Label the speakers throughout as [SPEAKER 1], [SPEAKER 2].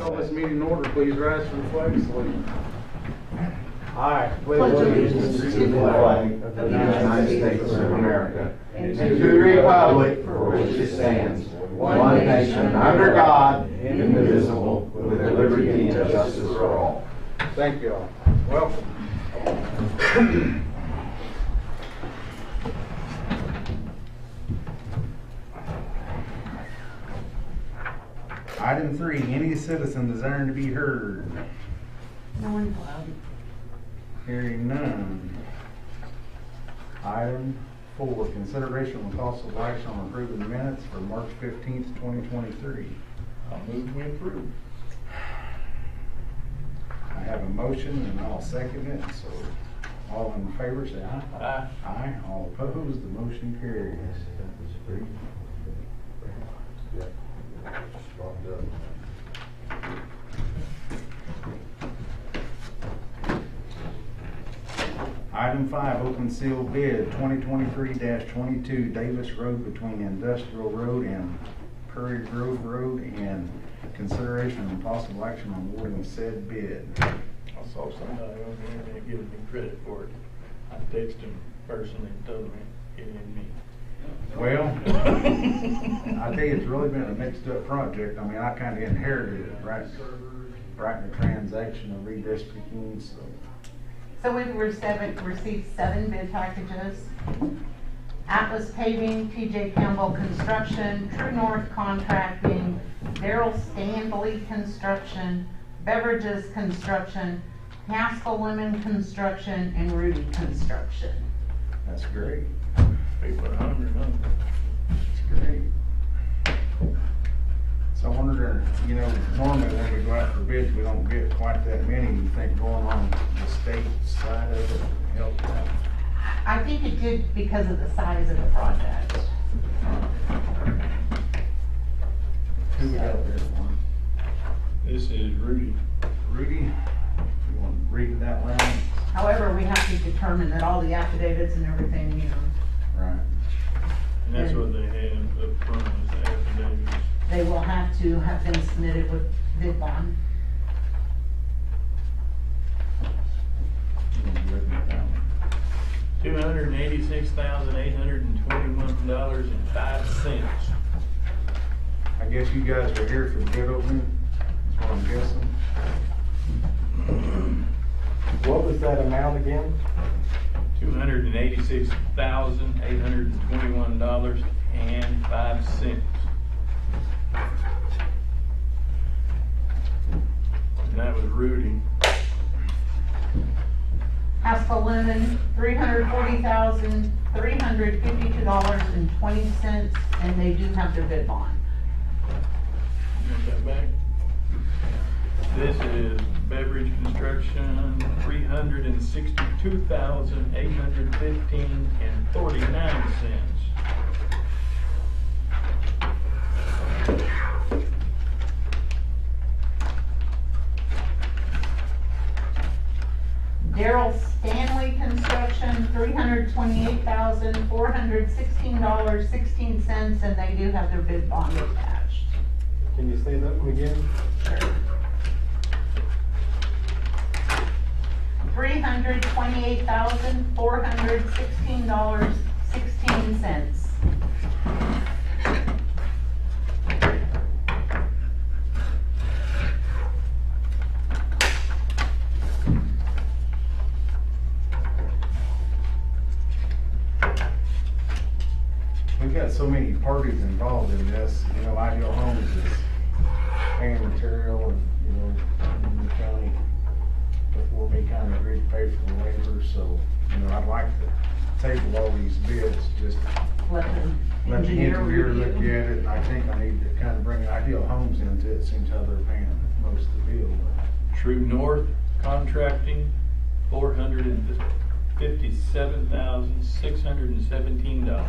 [SPEAKER 1] Call this meeting in order. Please rise for the flag salute.
[SPEAKER 2] I
[SPEAKER 3] pledge allegiance to the flag of the United States of America and to the republic for which it stands, one nation under God, indivisible, with liberty and justice for all.
[SPEAKER 1] Thank you all. Welcome. Item 3, any citizen desiring to be heard?
[SPEAKER 4] No one's allowed.
[SPEAKER 1] Hearing none. Item 4, consideration of possible action on approving the minutes for March 15th, 2023.
[SPEAKER 2] I'll move we approve.
[SPEAKER 1] I have a motion and I'll second it, so all in favor say aye.
[SPEAKER 2] Aye.
[SPEAKER 1] Aye. All opposed, the motion carries. Item 5, open seal bid 2023-22 Davis Road between Industrial Road and Prairie Grove Road, and consideration and possible action on awarding said bid.
[SPEAKER 2] I saw somebody on the internet giving me credit for it. I texted him personally and told him it ain't me.
[SPEAKER 1] Well, I tell you, it's really been a mixed up project. I mean, I kind of inherited it right in the transaction of redistricting, so.
[SPEAKER 4] So we've received 7 bid packages. Atlas Paving, TJ Campbell Construction, True North Contracting, Daryl Stanley Construction, Beverages Construction, Haskell Lemon Construction, and Rudy Construction.
[SPEAKER 1] That's great.
[SPEAKER 2] People are hungry, huh?
[SPEAKER 1] That's great. So I wondered, you know, normally when we go out for bids, we don't get quite that many. You think going on the state side of it helped out?
[SPEAKER 4] I think it did because of the size of the project.
[SPEAKER 1] Who we got there, Warren?
[SPEAKER 2] This is Rudy.
[SPEAKER 1] Rudy? You want to read it out loud?
[SPEAKER 4] However, we have to determine that all the affidavits and everything, you know,
[SPEAKER 1] Right.
[SPEAKER 2] And that's what they have up front is the affidavits.
[SPEAKER 4] they will have to have been submitted with bid bond.
[SPEAKER 1] You want to read it down?
[SPEAKER 2] $286,821.05.
[SPEAKER 1] I guess you guys were here for the bid opening, that's what I'm guessing.
[SPEAKER 3] What was that amount again?
[SPEAKER 2] $286,821.05. And that was Rudy.
[SPEAKER 4] Haskell Lemon, $340,352.20, and they do have their bid bond.
[SPEAKER 2] You want that back? This is Beverage Construction, $362,815.49.
[SPEAKER 4] Daryl Stanley Construction, $328,416.16, and they do have their bid bond attached.
[SPEAKER 3] Can you say that one again?
[SPEAKER 4] Sure. $328,416.16.
[SPEAKER 1] We've got so many parties involved in this, you know, Ideal Homes is paying material and, you know, the county before me kind of agreed to pay for the labor, so, you know, I'd like to table all these bids, just
[SPEAKER 4] Let the
[SPEAKER 1] let the engineer look at
[SPEAKER 4] review.
[SPEAKER 1] it, and I think I need to kind of bring Ideal Homes into it, seems how they're paying most of the bill.
[SPEAKER 2] True North Contracting, $457,617.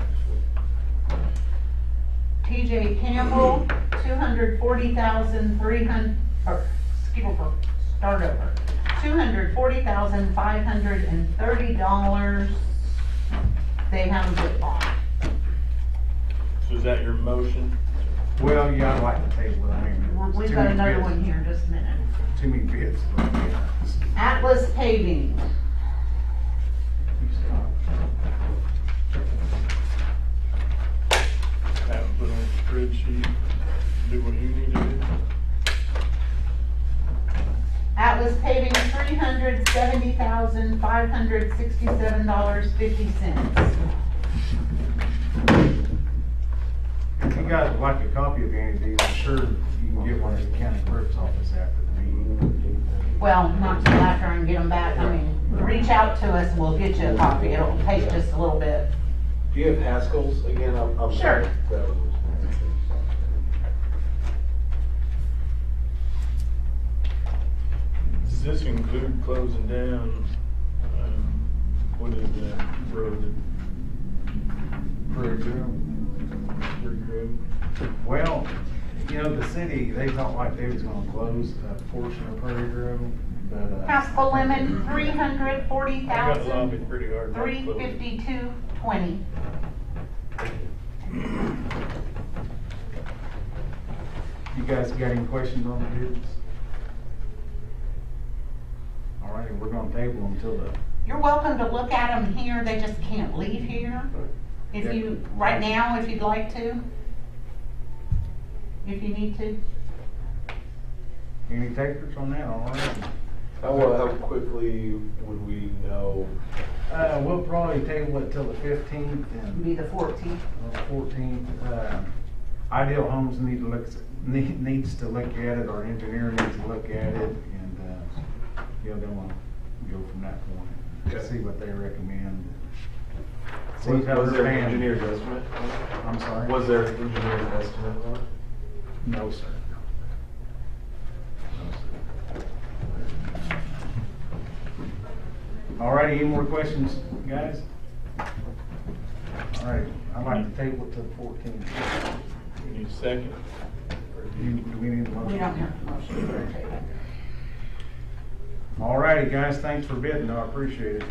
[SPEAKER 4] TJ Campbell, $240,300, or, excuse me, start over. $240,530. They have a bid bond.
[SPEAKER 2] So is that your motion?
[SPEAKER 1] Well, yeah, I'd like to table it. I mean, there's
[SPEAKER 4] We've
[SPEAKER 1] too
[SPEAKER 4] got
[SPEAKER 1] many
[SPEAKER 4] another
[SPEAKER 1] bids.
[SPEAKER 4] one here in just a minute.
[SPEAKER 1] Too many bids.
[SPEAKER 4] Atlas Paving.
[SPEAKER 2] Have it put on a spreadsheet, do what you need to do.
[SPEAKER 4] Atlas Paving, $370,567.50.
[SPEAKER 1] If you guys would like a copy of any of these, I'm sure you can get one at the county clerk's office after the meeting.
[SPEAKER 4] Well, not till after I can get them back. I mean, reach out to us and we'll get you a copy. It'll take just a little bit.
[SPEAKER 5] Do you have Haskell's again? I'm
[SPEAKER 4] Sure.
[SPEAKER 5] That was-
[SPEAKER 2] Does this include closing down, what is that road?
[SPEAKER 1] Prairie Grove.
[SPEAKER 2] Prairie Grove?
[SPEAKER 1] Well, you know, the city, they felt like they was gonna close a portion of Prairie Grove, but,
[SPEAKER 4] Haskell limit,
[SPEAKER 2] I got lobbied pretty hard. not to close it.
[SPEAKER 4] $352.20.
[SPEAKER 1] you guys got any questions on the bids? All right, we're gonna table them till the,
[SPEAKER 4] You're welcome to look at them here. They just can't leave here. If you, right now, if you'd like to. If you need to.
[SPEAKER 1] any takers on that, all right?
[SPEAKER 5] How quickly would we know?
[SPEAKER 1] We'll probably table it till the 15th and
[SPEAKER 4] Be the 14th.
[SPEAKER 1] 14th. Ideal Homes needs to look at it, our engineer needs to look at it, and, you know, then we'll go from that point.
[SPEAKER 5] Okay.
[SPEAKER 1] See what they recommend. See
[SPEAKER 5] Was
[SPEAKER 1] how
[SPEAKER 5] there
[SPEAKER 1] they're
[SPEAKER 5] an
[SPEAKER 1] paying.
[SPEAKER 5] engineer's estimate?
[SPEAKER 1] I'm sorry?
[SPEAKER 5] Was there an engineer's estimate on it?
[SPEAKER 1] No, sir. No, sir. All righty, any more questions, guys? All right, I'd like to table it to the 14th.
[SPEAKER 2] We need a second. Or do you-
[SPEAKER 1] Do we need a motion?
[SPEAKER 4] We don't have to motion for a table.
[SPEAKER 1] All righty, guys, thanks for bidding, I appreciate it.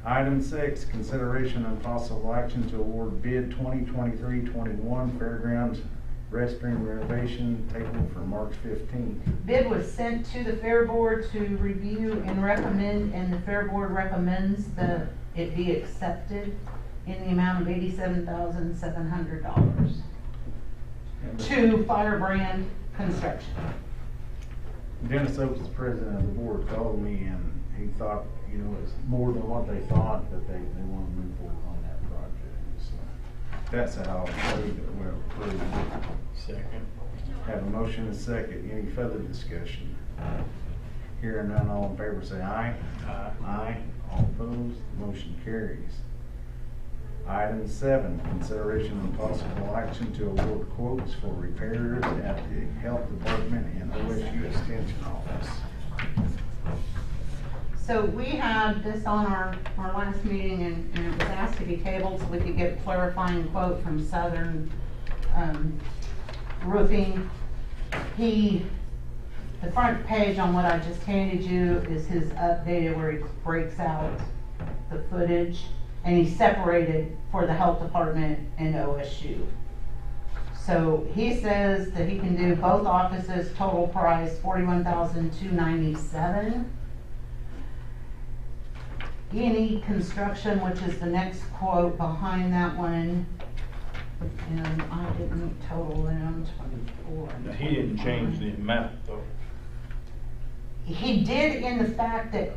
[SPEAKER 1] Item 6, consideration and possible action to award bid 2023-21 Fairgrounds restroom renovation table for March 15th.
[SPEAKER 4] Bid was sent to the Fair Board to review and recommend, and the Fair Board recommends that it be accepted in the amount of $87,700 to Firebrand Construction.
[SPEAKER 1] Dennis Oaks, the president of the board, called me and he thought, you know, it's more than what they thought, but they want to move forward on that project. So that's how we'll approve it.
[SPEAKER 2] Second.
[SPEAKER 1] Have a motion and a second. Any further discussion? Hearing none, all in favor say aye.
[SPEAKER 2] Aye.
[SPEAKER 1] Aye. All opposed, motion carries. Item 7, consideration and possible action to award quotes for repairs at the Health Department and OSU Extension Office.
[SPEAKER 4] So we had this on our last meeting and it was asked to be tabled so we could get a clarifying quote from Southern Roofing. The front page on what I just handed you is his updated where he breaks out the footage, and he separated for the health department and OSU. So he says that he can do both offices, total price $41,297. E&E Construction, which is the next quote behind that one, and I didn't total them, 24.
[SPEAKER 2] Now, he didn't change the amount though.
[SPEAKER 4] He did in the fact that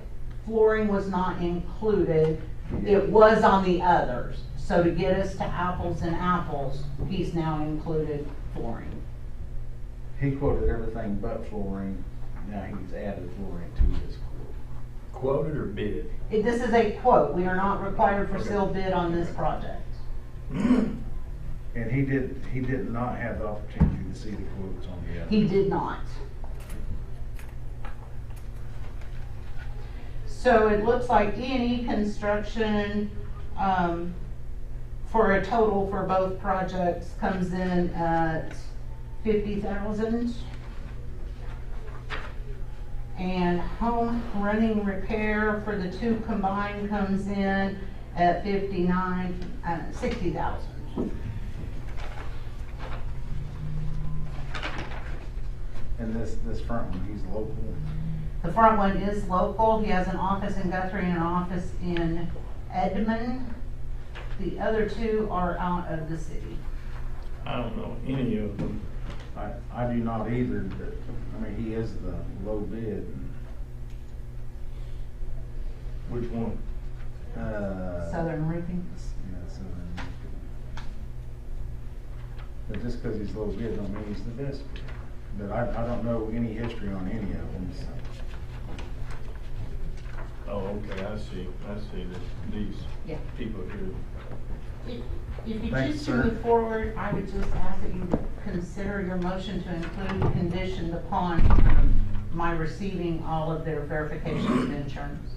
[SPEAKER 4] flooring was not included. It was on the others. So to get us to apples and apples, he's now included flooring.
[SPEAKER 1] He quoted everything but flooring. Now he's added flooring to his quote.
[SPEAKER 2] Quoted or bid?
[SPEAKER 4] This is a quote. We are not required for sealed bid on this project.
[SPEAKER 1] And he did not have the opportunity to see the quotes on the other.
[SPEAKER 4] He did not. So it looks like E&E Construction, for a total for both projects comes in at $50,000. And home running repair for the two combined comes in at $60,000.
[SPEAKER 1] And this front one, he's local.
[SPEAKER 4] The front one is local. He has an office in Guthrie and an office in Edmond. The other two are out of the city.
[SPEAKER 2] I don't know any of them.
[SPEAKER 1] I do not either, but, I mean, he is the low bid.
[SPEAKER 2] Which one?
[SPEAKER 4] Southern Roofing.
[SPEAKER 1] Yeah, Southern. But just because he's low bid don't mean he's the best bid. But I don't know any history on any of them, so.
[SPEAKER 2] Oh, okay, I see that these
[SPEAKER 4] Yeah.
[SPEAKER 2] people here.
[SPEAKER 4] If you
[SPEAKER 1] Thanks,
[SPEAKER 4] choose to
[SPEAKER 1] sir.
[SPEAKER 4] move forward, I would just ask that you consider your motion to include conditioned upon my receiving all of their verification of insurance.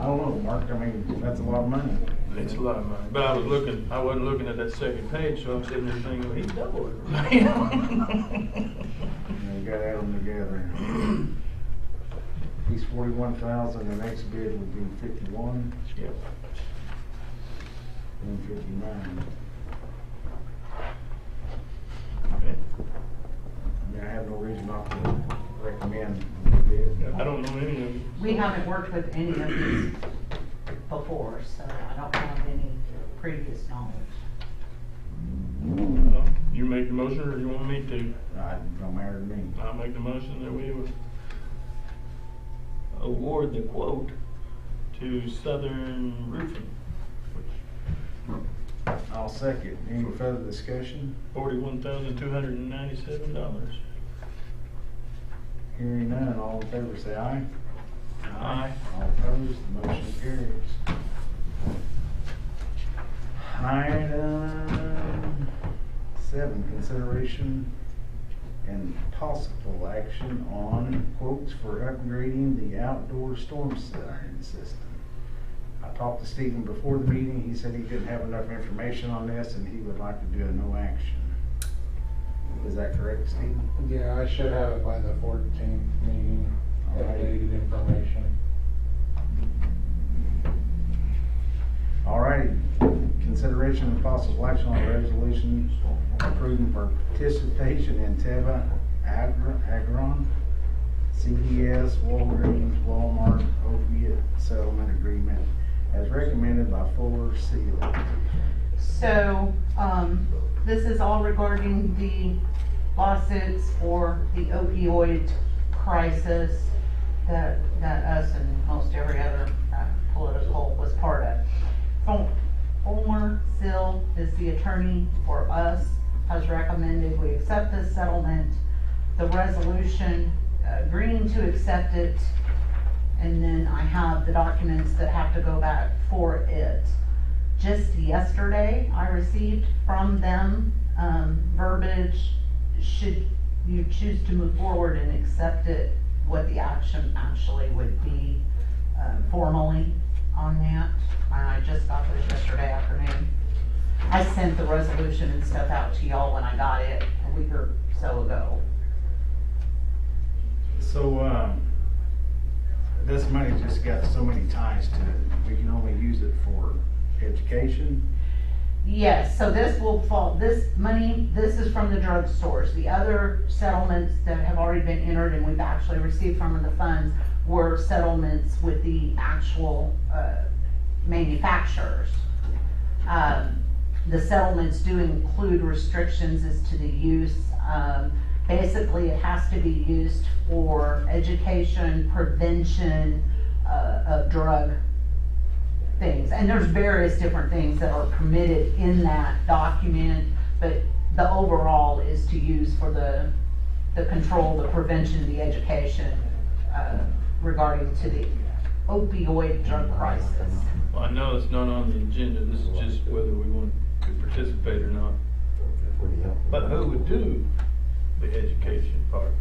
[SPEAKER 1] I don't know, Mark, I mean, that's a lot of money.
[SPEAKER 2] It's a lot of money, but I wasn't looking at that second page, so I'm sitting there thinking, well, he's double everybody.
[SPEAKER 1] You gotta add them together. He's 41,000, the next bid would be 51,
[SPEAKER 2] Yep.
[SPEAKER 1] then 59.
[SPEAKER 2] Okay.
[SPEAKER 1] I mean, I have no reason not to recommend the bid.
[SPEAKER 2] I don't know any of them.
[SPEAKER 4] We haven't worked with any of these before, so I don't have any previous knowledge.
[SPEAKER 2] Well, you make the motion, or you want me to?
[SPEAKER 1] It don't matter to me.
[SPEAKER 2] I'll make the motion that we would award the quote to Southern Roofing,
[SPEAKER 1] I'll second. Any further discussion?
[SPEAKER 2] $41,297.
[SPEAKER 1] Hearing none, all in favor say aye.
[SPEAKER 2] Aye.
[SPEAKER 1] All opposed, the motion carries. Item 7, consideration and possible action on quotes for upgrading the outdoor storm siren system. I talked to Stephen before the meeting. He said he didn't have enough information on this and he would like to do a no action. Is that correct, Stephen?
[SPEAKER 6] Yeah, I should have it by the 14th meeting,
[SPEAKER 1] All right.
[SPEAKER 6] updated information.
[SPEAKER 1] All righty. Consideration and possible action on a resolution approving participation in Teva, Agron, CVS, Walgreens, Walmart opiate settlement agreement as recommended by Fuller Seal.
[SPEAKER 4] So, this is all regarding the lawsuits for the opioid crisis that us and most every other political was part of. Fuller Seal is the attorney for us, has recommended we accept this settlement, the resolution agreeing to accept it, and then I have the documents that have to go back for it. Just yesterday, I received from them verbiage, should you choose to move forward and accept it, what the action actually would be formally on that. I just got this yesterday afternoon. I sent the resolution and stuff out to y'all when I got it a week or so ago.
[SPEAKER 1] So, this money just got so many ties to it. We can only use it for education.
[SPEAKER 4] Yes, so this will fall, this money, this is from the drug stores. The other settlements that have already been entered and we've actually received from the funds were settlements with the actual manufacturers. The settlements do include restrictions as to the use. Basically, it has to be used for education, prevention of drug things. And there's various different things that are permitted in that document, but the overall is to use for the control, the prevention, the education regarding to the opioid drug crisis.
[SPEAKER 2] Well, I know it's not on the agenda, this is just whether we want to participate or not. But who would do the education part?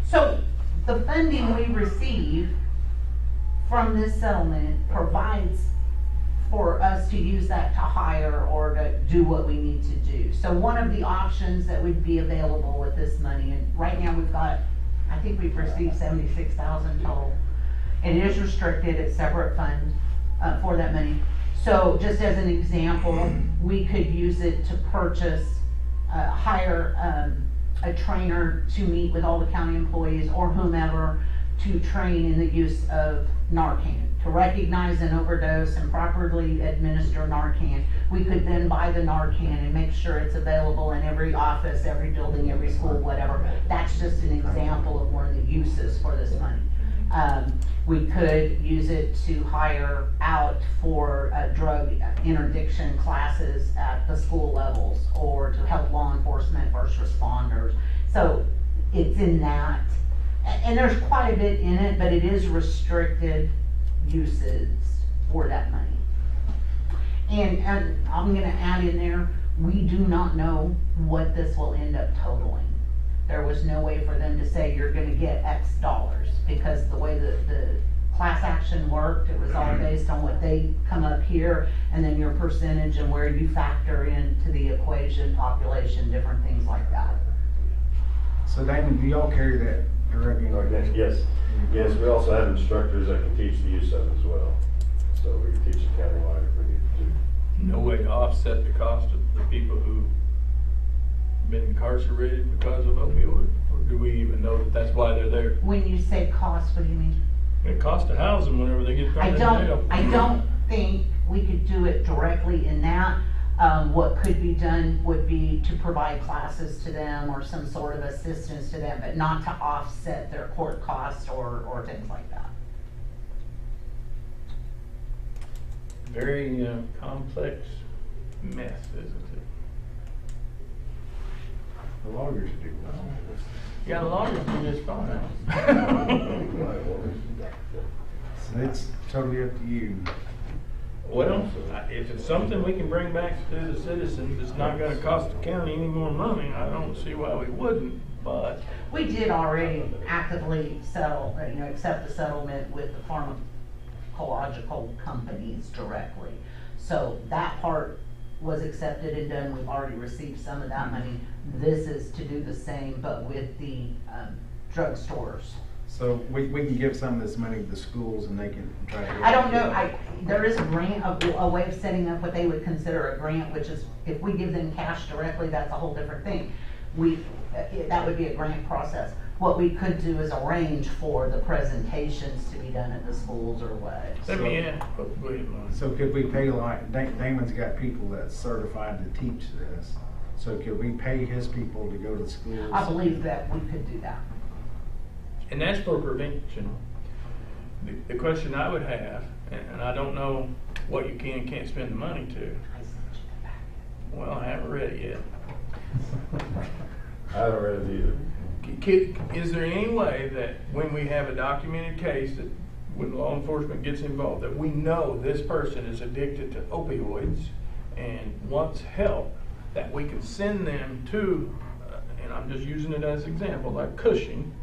[SPEAKER 4] So the funding we receive from this settlement provides for us to use that to hire or to do what we need to do. So one of the options that would be available with this money, and right now we've got, I think we've received 76,000 total. And it is restricted, it's separate fund for that money. So just as an example, we could use it to purchase, hire a trainer to meet with all the county employees or whomever to train in the use of Narcan, to recognize an overdose and properly administer Narcan. We could then buy the Narcan and make sure it's available in every office, every building, every school, whatever. That's just an example of one of the uses for this money. We could use it to hire out for drug interdiction classes at the school levels, or to help law enforcement, first responders. So it's in that. And there's quite a bit in it, but it is restricted uses for that money. And I'm gonna add in there, we do not know what this will end up totaling. There was no way for them to say you're gonna get X dollars, because the way that the class action worked, it was all based on what they come up here, and then your percentage and where you factor into the equation, population, different things like that.
[SPEAKER 1] So Damon, do y'all carry that directly?
[SPEAKER 7] Yes, yes, we also have instructors that can teach the use of it as well. So we can teach it countywide if we need to.
[SPEAKER 2] No way to offset the cost of the people who've been incarcerated because of opioid? Or do we even know that that's why they're there?
[SPEAKER 4] When you say cost, what do you mean?
[SPEAKER 2] It costs to house them whenever they get thrown in jail.
[SPEAKER 4] I don't think we could do it directly in that. What could be done would be to provide classes to them or some sort of assistance to them, but not to offset their court costs or things like that.
[SPEAKER 2] Very complex mess, isn't it?
[SPEAKER 1] The lawyers do.
[SPEAKER 2] Yeah, the lawyers do just fine.
[SPEAKER 1] So it's totally up to you.
[SPEAKER 2] Well, if it's something we can bring back to the citizens, it's not gonna cost the county any more money, I don't see why we wouldn't, but.
[SPEAKER 4] We did already actively settle, accept the settlement with the pharmacological companies directly. So that part was accepted and done. We've already received some of that money. This is to do the same, but with the drugstores.
[SPEAKER 1] So we can give some of this money to the schools and they can try to.
[SPEAKER 4] I don't know, there is a grant, a way of setting up what they would consider a grant, which is, if we give them cash directly, that's a whole different thing. That would be a grant process. What we could do is arrange for the presentations to be done at the schools or what.
[SPEAKER 2] Let me ask, go ahead, Lonnie.
[SPEAKER 1] So could we pay, like, Damon's got people that's certified to teach this. So could we pay his people to go to the schools?
[SPEAKER 4] I believe that we could do that.
[SPEAKER 2] And that's for prevention. The question I would have, and I don't know what you can and can't spend the money to. Well, I haven't read it yet.
[SPEAKER 7] I haven't read it either.
[SPEAKER 2] Is there any way that when we have a documented case, that when law enforcement gets involved, that we know this person is addicted to opioids and wants help, that we can send them to, and I'm just using it as an example, like Cushing,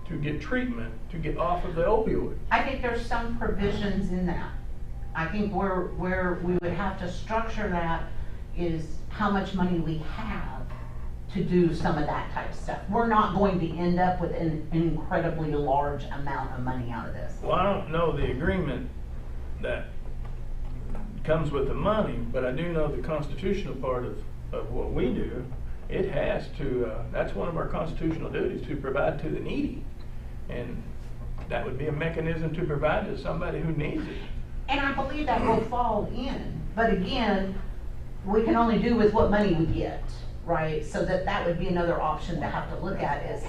[SPEAKER 2] to get treatment, to get off of the opioid?
[SPEAKER 4] I think there's some provisions in that. I think where we would have to structure that is how much money we have to do some of that type of stuff. We're not going to end up with an incredibly large amount of money out of this.
[SPEAKER 2] Well, I don't know the agreement that comes with the money, but I do know the constitutional part of what we do. It has to, that's one of our constitutional duties, to provide to the needy. And that would be a mechanism to provide to somebody who needs it.
[SPEAKER 4] And I believe that will fall in. But again, we can only do with what money we get, right? So that would be another option to have to look at is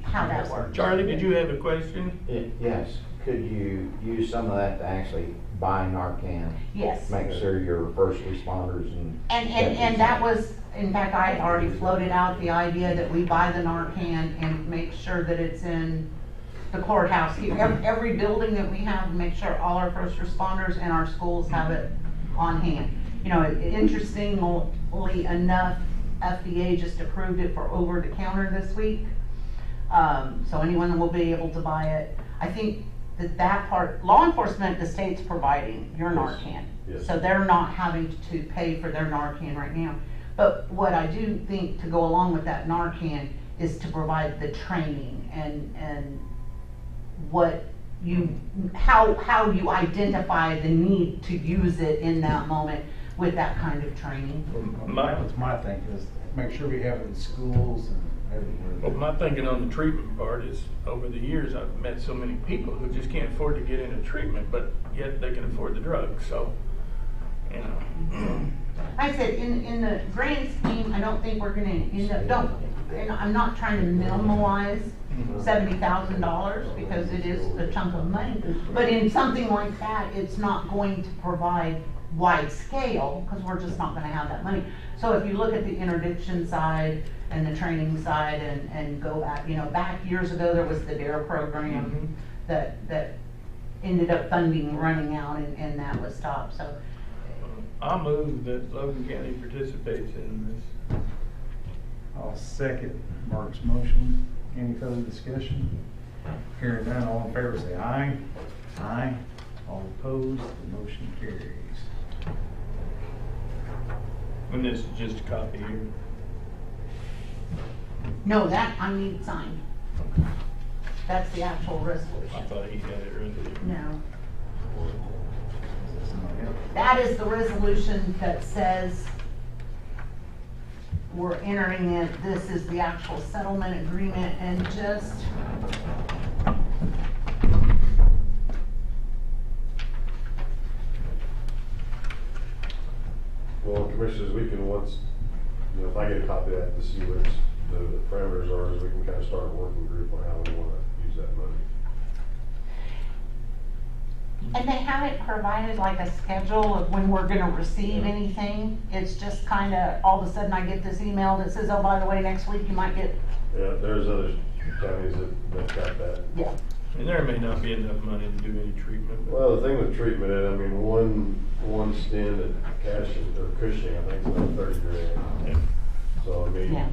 [SPEAKER 4] how that works.
[SPEAKER 2] Charlie, did you have a question?
[SPEAKER 3] Yes, could you use some of that to actually buy Narcan?
[SPEAKER 4] Yes.
[SPEAKER 3] Make sure your first responders
[SPEAKER 4] And that was, in fact, I had already floated out the idea that we buy the Narcan and make sure that it's in the courthouse. Every building that we have, make sure all our first responders and our schools have it on hand. You know, interestingly enough, FDA just approved it for over the counter this week. So anyone will be able to buy it. I think that part, law enforcement, the state's providing your Narcan.
[SPEAKER 7] Yes.
[SPEAKER 4] So they're not having to pay for their Narcan right now. But what I do think to go along with that Narcan is to provide the training and what how you identify the need to use it in that moment with that kind of training.
[SPEAKER 1] That's my thing, is make sure we have it in schools and
[SPEAKER 2] Well,
[SPEAKER 1] everywhere.
[SPEAKER 2] my thinking on the treatment part is, over the years, I've met so many people who just can't afford to get into treatment, but yet they can afford the drugs, so, you know.
[SPEAKER 4] I said, in the grand scheme, I don't think we're gonna end up, and I'm not trying to minimize $70,000 because it is a chunk of money. But in something like that, it's not going to provide wide scale because we're just not gonna have that money. So if you look at the interdiction side and the training side and go back, back years ago, there was the DARE program that ended up funding running out and that was stopped, so.
[SPEAKER 2] I move that Logan County participates in this.
[SPEAKER 1] I'll second Mark's motion. Any further discussion? Hearing none, all in favor say aye. Aye. All opposed, the motion carries.
[SPEAKER 2] And this is just a copy here.
[SPEAKER 4] No, that I need signed. That's the actual resolution.
[SPEAKER 2] I thought he had it ready.
[SPEAKER 4] No.
[SPEAKER 1] Somebody else?
[SPEAKER 4] That is the resolution that says we're entering it, this is the actual settlement agreement, and just,
[SPEAKER 7] Well, commissioners, we can once, if I get a copy of that to see what the parameters are, is we can kind of start a working group on how we want to use that money.
[SPEAKER 4] and they haven't provided like a schedule of when we're gonna receive anything. It's just kinda, all of a sudden I get this email that says, oh, by the way, next week you might get,
[SPEAKER 7] Yeah, there's other counties that got that.
[SPEAKER 4] yeah.
[SPEAKER 2] And there may not be enough money to do any treatment.
[SPEAKER 7] Well, the thing with treatment, I mean, one stint at Cushing, I think, is about 30 grand.
[SPEAKER 2] Yeah.
[SPEAKER 7] So, I mean,
[SPEAKER 4] Yeah.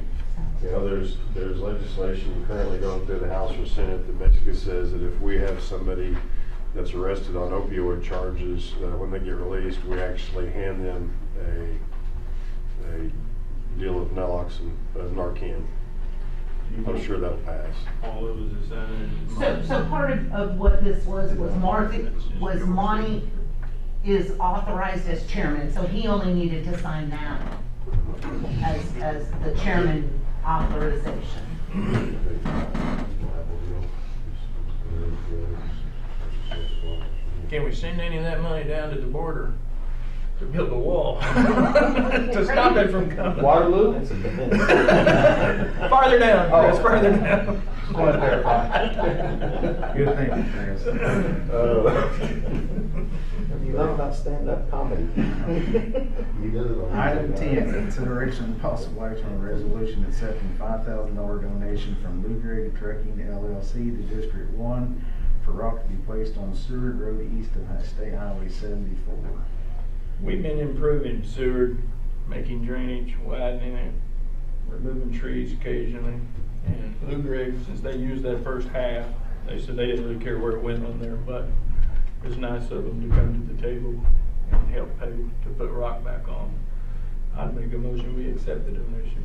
[SPEAKER 7] there's legislation currently going through the House or Senate that basically says that if we have somebody that's arrested on opioid charges, when they get released, we actually hand them a deal of naloxone, Narcan. I'm sure that'll pass.
[SPEAKER 2] All of us is done.
[SPEAKER 4] So part of what this was Monty is authorized as chairman, so he only needed to sign that as the chairman authorization.
[SPEAKER 2] Can we send any of that money down to the border to build a wall? To stop it from coming?
[SPEAKER 5] Waterloo?
[SPEAKER 2] Farther down, Chris,
[SPEAKER 5] Oh.
[SPEAKER 2] farther down.
[SPEAKER 5] Just want to verify.
[SPEAKER 1] Good thinking, Chris.
[SPEAKER 3] You know about stand-up comedy. You did it on.
[SPEAKER 1] Item 10, consideration and possible action on a resolution accepting $5,000 donation from Blue Grade Trucking LLC to District 1 for rock to be placed on Seward Road east of State Highway 74.
[SPEAKER 2] We've been improving Seward, making drainage, widening it, removing trees occasionally. And Blue Grade, since they used that first half, they said they didn't really care where it went on there, but it was nice of them to come to the table and help pay to put rock back on. I'd make a motion, we accept the donation.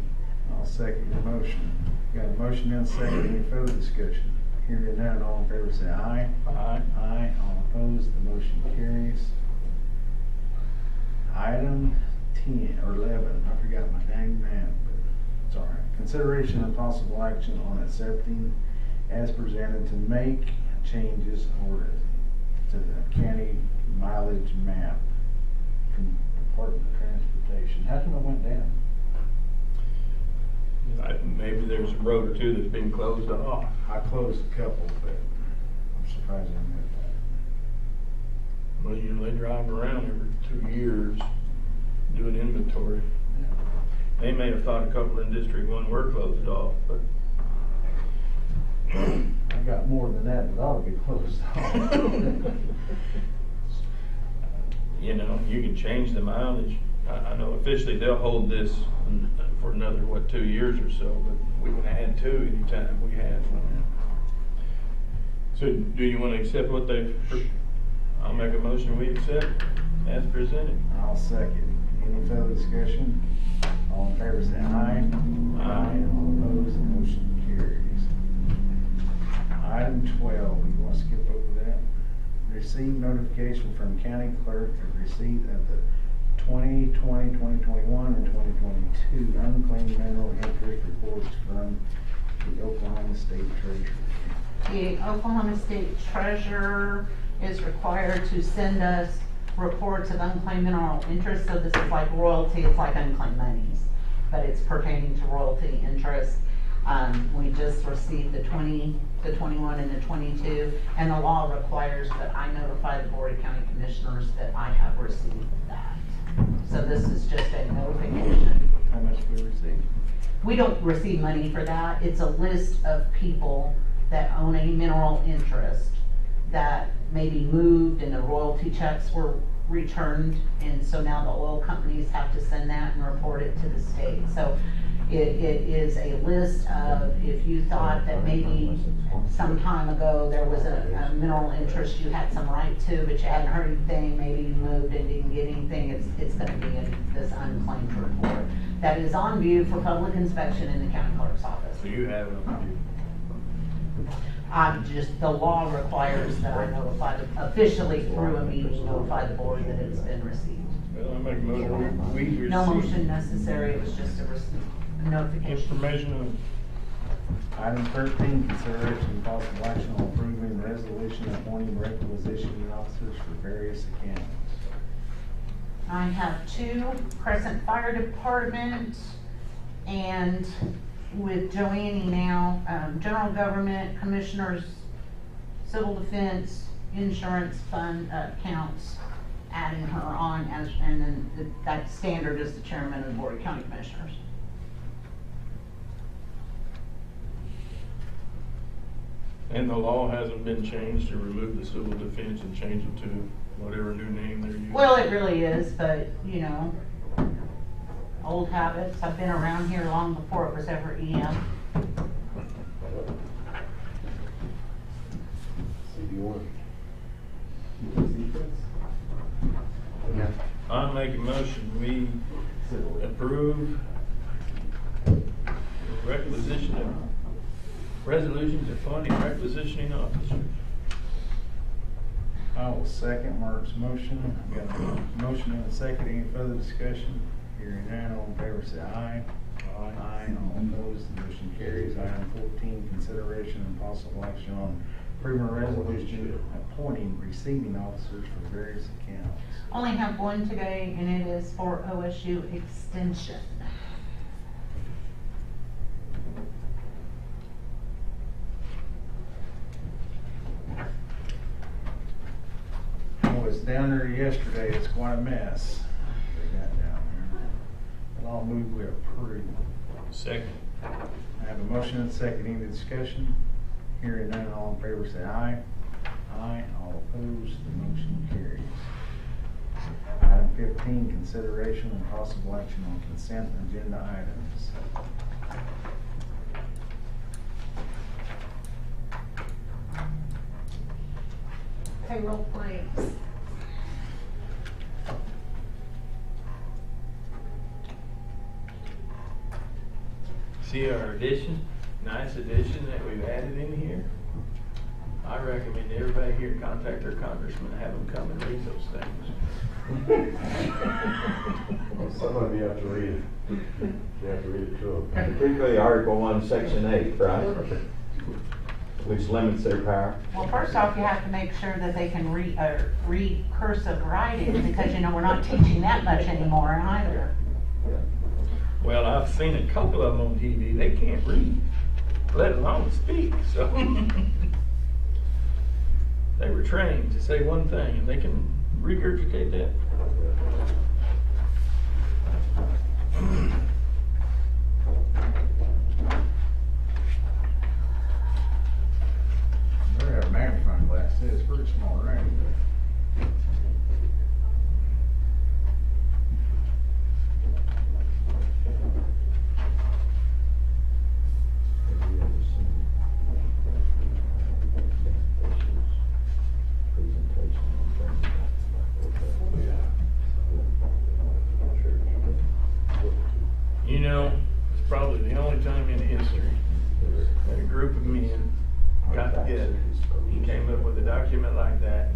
[SPEAKER 1] I'll second your motion. Got a motion and a second. Any further discussion? Hearing none, all in favor say aye.
[SPEAKER 2] Aye.
[SPEAKER 1] Aye. All opposed, the motion carries. Item 10 or 11, I forgot my dang map, but it's all right. Consideration and possible action on accepting as presented to make changes or to the county mileage map from Department of Transportation. How come it went down?
[SPEAKER 2] Maybe there's a road or two that's been closed off.
[SPEAKER 1] I closed a couple, but I'm surprised I missed that.
[SPEAKER 2] Well, they drive around every 2 years, do an inventory. They may have thought a couple in District 1 were closed off, but
[SPEAKER 1] I got more than that, but ought to be closed off.
[SPEAKER 2] you know, you can change the mileage. I know officially they'll hold this for another, 2 years or so, but we can add to anytime we have one. So do you want to accept what they've, I'll make a motion, we accept as presented.
[SPEAKER 1] I'll second. Any further discussion? All in favor say aye.
[SPEAKER 2] Aye.
[SPEAKER 1] All opposed, the motion carries. Item 12, you want to skip over that? Receive notification from county clerk of receipt of the 2020, 2021, and 2022 unclaimed mineral interest reports from the Oklahoma State Treasurer.
[SPEAKER 4] The Oklahoma State Treasurer is required to send us reports of unclaimed mineral interest, so this is like royalty, it's like unclaimed monies, but it's pertaining to royalty interest. We just received the 20, the 21, and the 22, and the law requires that I notify the Board of County Commissioners that I have received that. So this is just a notification.
[SPEAKER 1] How much we received?
[SPEAKER 4] We don't receive money for that. It's a list of people that own a mineral interest that maybe moved and the royalty checks were returned, and so now the oil companies have to send that and report it to the state. So it is a list of, if you thought that maybe some time ago there was a mineral interest you had some right to, but you hadn't heard anything, maybe you moved and didn't get anything, it's going to be in this unclaimed report that is on view for public inspection in the county clerk's office.
[SPEAKER 2] So you have it on you.
[SPEAKER 4] The law requires that I notify, officially through a meeting, notify the board that it's been received.
[SPEAKER 2] Well, I make a motion, we receive.
[SPEAKER 4] No motion necessary, it was just a notification.
[SPEAKER 2] Information of
[SPEAKER 1] Item 13, consideration and possible action on approving resolution appointing requisitioning officers for various accounts.
[SPEAKER 4] I have 2 Crescent Fire Department, and with Joanne now, general government, commissioners, civil defense, insurance fund accounts, adding her on as, and then that standard is the chairman of the Board of County Commissioners.
[SPEAKER 2] And the law hasn't been changed to remove the civil defense and change it to whatever new name they're using?
[SPEAKER 4] Well, it really is, but, you know, old habits. I've been around here long before it was ever EM.
[SPEAKER 5] CD1.
[SPEAKER 1] Yeah.
[SPEAKER 2] I make a motion, we approve requisition of resolutions appointing requisitioning officers.
[SPEAKER 1] I will second Mark's motion. I've got a motion and a second. Any further discussion? Hearing none, all in favor say aye. Aye. All opposed, the motion carries. Item 14, consideration and possible action on approving a resolution appointing receiving officers for various accounts.
[SPEAKER 4] Only have one today, and it is for OSU Extension.
[SPEAKER 1] I was down there yesterday. It's quite a mess they got down there. And I'll move we approve.
[SPEAKER 2] Second.
[SPEAKER 1] I have a motion and a second. Any discussion? Hearing none, all in favor say aye. Aye. All opposed, the motion carries. Item 15, consideration and possible action on consent agenda items.
[SPEAKER 4] Payroll claims.
[SPEAKER 2] See our addition, nice addition that we've added in here? I recommend everybody here contact their congressman and have them come and read those things.
[SPEAKER 3] Some of you have to read it. You have to read it to them. Particularly Article 1, Section 8, right? Which limits their power.
[SPEAKER 4] Well, first off, you have to make sure that they can read cursive writing, because, you know, we're not teaching that much anymore either.
[SPEAKER 2] Well, I've seen a couple of them on TV, they can't read, let alone speak, so. They were trained to say one thing and they can regurgitate that.
[SPEAKER 1] Better have a magnifying glass. It's pretty small, right?
[SPEAKER 2] You know, it's probably the only time in history that a group of men got together and came up with a document like that.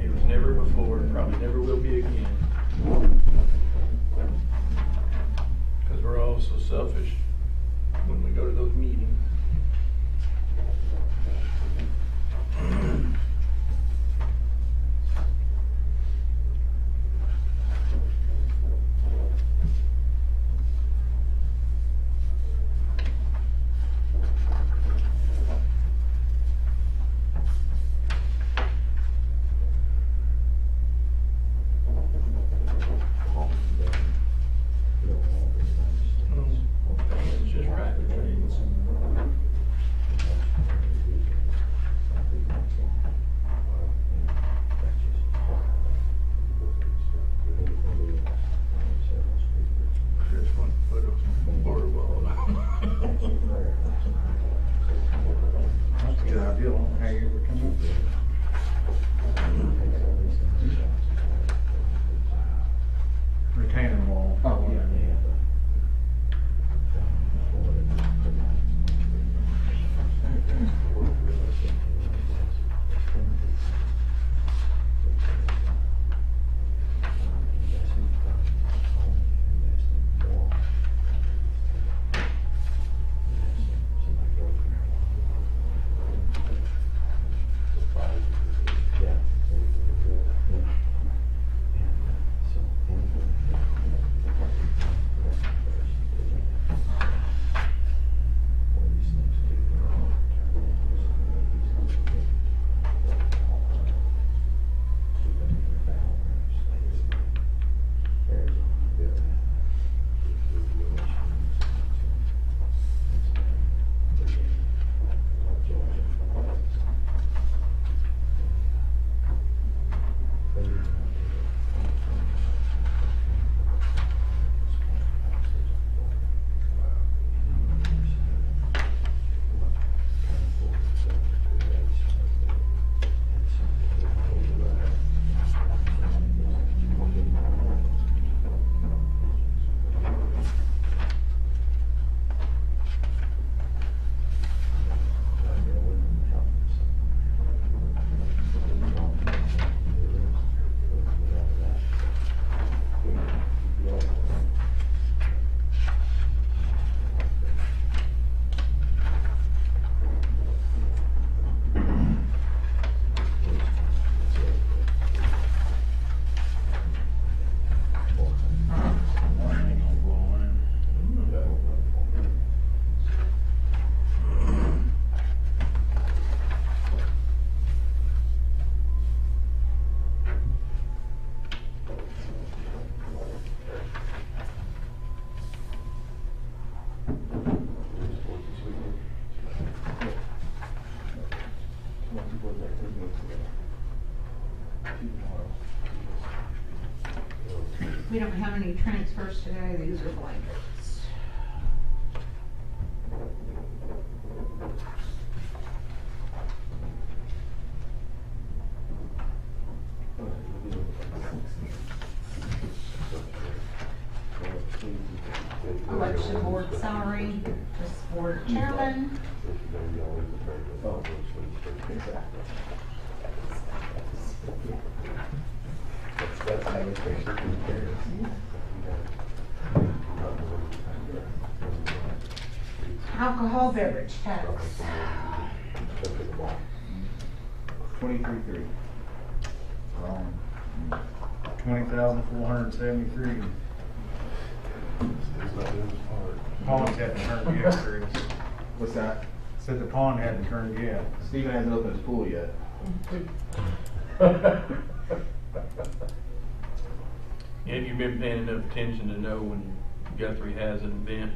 [SPEAKER 2] It was never before, probably never will be again.
[SPEAKER 4] We don't have any transfers today, these are blankets. Election board salary, this board chairman. Alcohol beverage tax.
[SPEAKER 1] 23.3. Wrong. 20,473. Pond's hadn't turned yet, Chris.
[SPEAKER 8] What's that?
[SPEAKER 1] Said the pond hadn't turned yet.
[SPEAKER 8] Steven hasn't opened his pool yet.
[SPEAKER 2] Have you been paying enough attention to know when Guthrie has an event,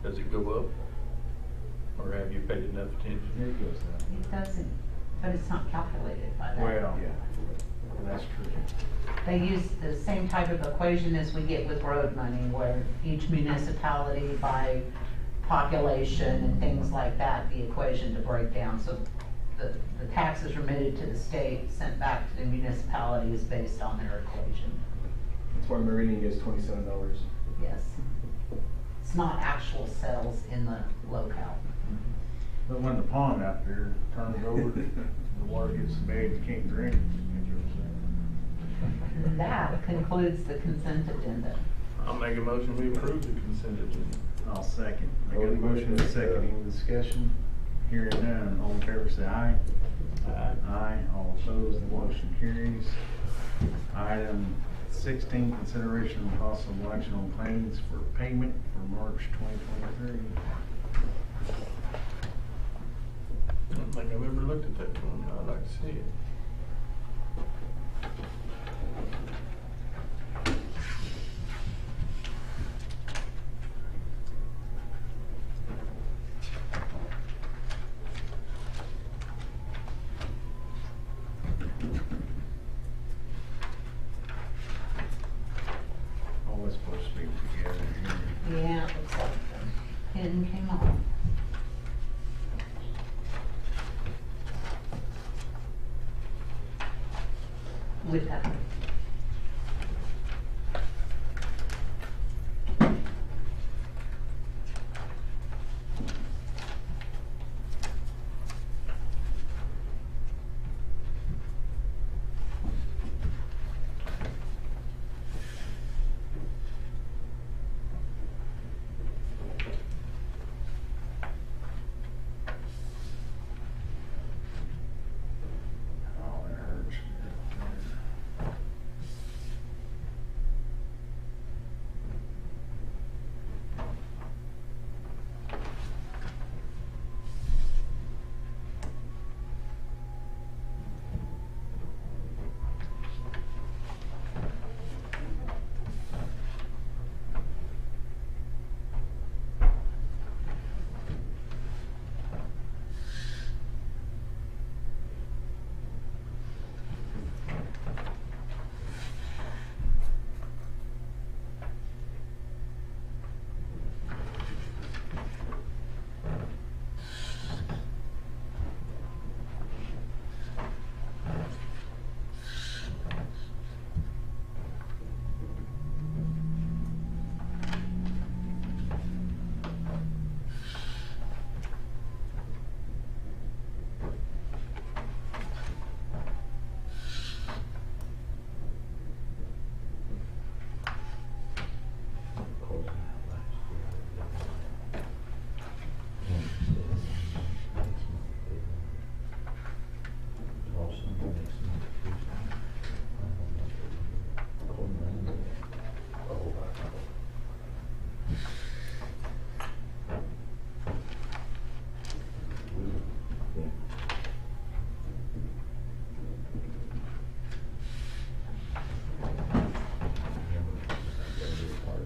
[SPEAKER 2] does it go up? Or have you paid enough attention?
[SPEAKER 1] It goes down.
[SPEAKER 4] It doesn't, but it's not calculated by that.
[SPEAKER 1] Well, that's true.
[SPEAKER 4] They use the same type of equation as we get with road money, where each municipality by population and things like that, the equation to break down. So the taxes remitted to the state, sent back to the municipality is based on their equation.
[SPEAKER 8] That's why Meridian gets $27.
[SPEAKER 4] Yes. It's not actual sales in the locale.
[SPEAKER 1] But when the pond out there turns over, the water gets so bad you can't drink.
[SPEAKER 4] That concludes the consent agenda.
[SPEAKER 2] I'll make a motion, we approve the consent agenda.
[SPEAKER 1] I'll second. I got a motion and a second. Any discussion? Hearing none. All in favor say aye.
[SPEAKER 2] Aye.
[SPEAKER 1] Aye. All opposed, the motion carries. Item 16, consideration of possible action on claims for payment for March 2023.
[SPEAKER 2] I don't think I've ever looked at that one, I'd like to see it.
[SPEAKER 1] All this supposed to be together here.
[SPEAKER 4] Yeah, it looks like the pin came off. With that.
[SPEAKER 1] Oh, it hurts.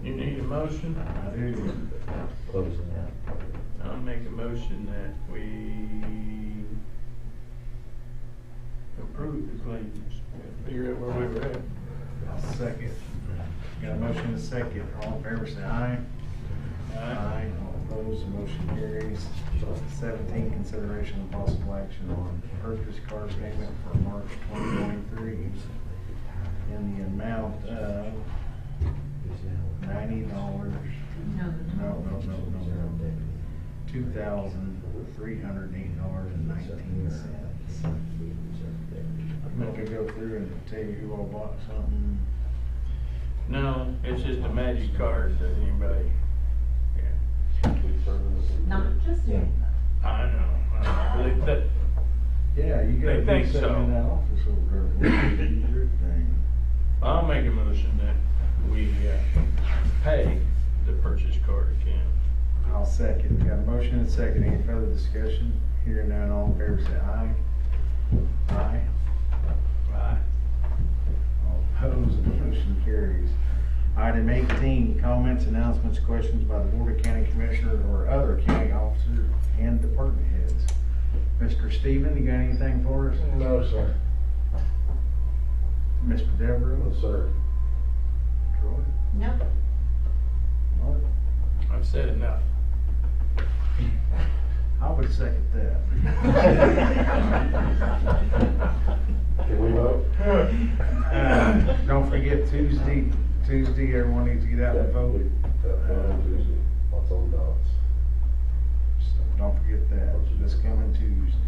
[SPEAKER 2] You need a motion?
[SPEAKER 1] I do.
[SPEAKER 8] Closing out.
[SPEAKER 2] I'll make a motion that we approve the claims. Figure out where we were at.
[SPEAKER 1] I'll second. Got a motion and a second. All in favor, say aye. Aye. All opposed, the motion carries. 17, consideration of possible action on purchase card payment for March 2023 in the amount of $90. No. $2,308.19. I'm gonna go through and tell you who all bought something.
[SPEAKER 2] No, it's just a magic card that anybody, yeah.
[SPEAKER 4] Not just
[SPEAKER 8] Yeah.
[SPEAKER 2] I know. That,
[SPEAKER 1] Yeah, you gotta
[SPEAKER 2] They
[SPEAKER 1] be
[SPEAKER 2] think
[SPEAKER 1] sitting
[SPEAKER 2] so.
[SPEAKER 1] in that office over there. Your thing.
[SPEAKER 2] I'll make a motion that we pay the purchase card account.
[SPEAKER 1] I'll second. Got a motion and a second. Any further discussion? Hearing none, all in favor say aye. Aye.
[SPEAKER 2] Right.
[SPEAKER 1] All opposed, the motion carries. Item 18, comments, announcements, questions by the Board of County Commissioners or other county officers and department heads. Mr. Stephen, you got anything for us?
[SPEAKER 5] No, sir.
[SPEAKER 1] Mr. Devereaux?
[SPEAKER 7] No, sir.
[SPEAKER 1] Troy?
[SPEAKER 4] No.
[SPEAKER 1] Mark?
[SPEAKER 2] I've said enough.
[SPEAKER 1] I would second that.
[SPEAKER 7] Can we vote?
[SPEAKER 1] Don't forget Tuesday, everyone needs to get out and vote.
[SPEAKER 7] On Tuesday. Lots on dots.
[SPEAKER 1] So don't forget that, this coming Tuesday.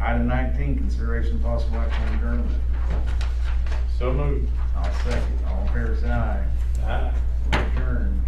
[SPEAKER 1] Item 19, consideration of possible action on adjournment.
[SPEAKER 2] So moved.
[SPEAKER 1] I'll second, all in favor say aye.
[SPEAKER 2] Aye.
[SPEAKER 1] Adjourned.